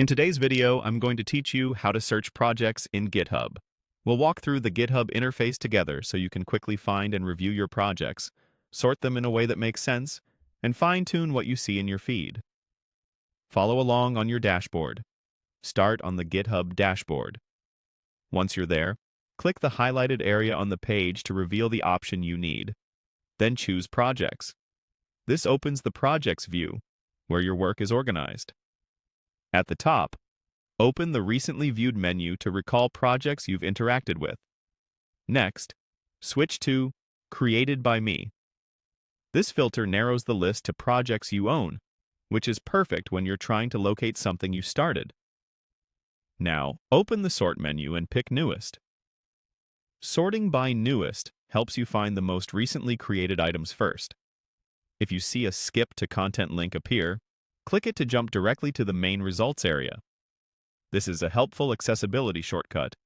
In today's video, I'm going to teach you how to search projects in Github. We'll walk through the Github interface together so you can quickly find and review your projects, sort them in a way that makes sense, and fine-tune what you see in your feed. Follow along on your dashboard. Start on the Github dashboard. Once you're there, click the highlighted area on the page to reveal the option you need. Then choose Projects. This opens the Projects view, where your work is organized. At the top, open the Recently Viewed menu to recall projects you've interacted with. Next, switch to Created by Me. This filter narrows the list to projects you own, which is perfect when you're trying to locate something you started. Now, open the Sort menu and pick Newest. Sorting by Newest helps you find the most recently created items first. If you see a Skip to Content link appear, click it to jump directly to the main results area. This is a helpful accessibility shortcut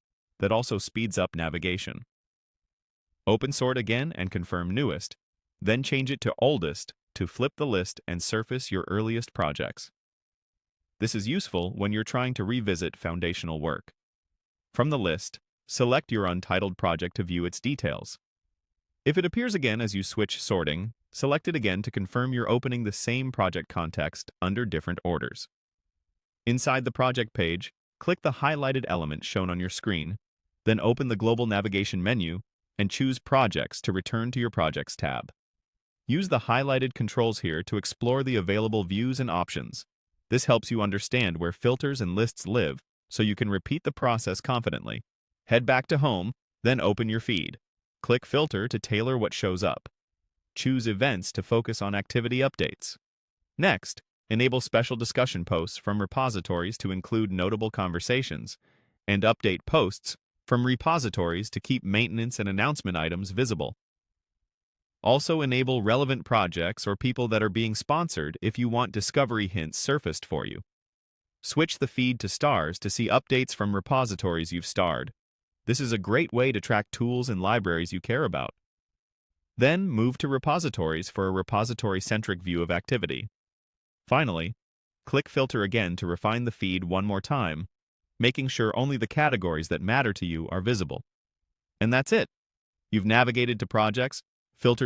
that also speeds up navigation. Open Sort again and confirm Newest, then change it to Oldest to flip the list and surface your earliest projects. This is useful when you're trying to revisit foundational work. From the list, select your untitled project to view its details. If it appears again as you switch sorting, select it again to confirm you're opening the same project context under different orders. Inside the project page, click the highlighted element shown on your screen, then open the Global Navigation menu and choose Projects to return to your Projects tab. Use the highlighted controls here to explore the available views and options. This helps you understand where filters and lists live, so you can repeat the process confidently. Head back to Home, then open your feed. Click Filter to tailor what shows up. Choose Events to focus on activity updates. Next, enable special discussion posts from repositories to include notable conversations, and update posts from repositories to keep maintenance and announcement items visible. Also enable relevant projects or people that are being sponsored if you want discovery hints surfaced for you. Switch the feed to stars to see updates from repositories you've starred. This is a great way to track tools and libraries you care about. Then move to repositories for a repository-centric view of activity. Finally, click Filter again to refine the feed one more time, making sure only the categories that matter to you are visible. And that's it. You've navigated to projects, filtered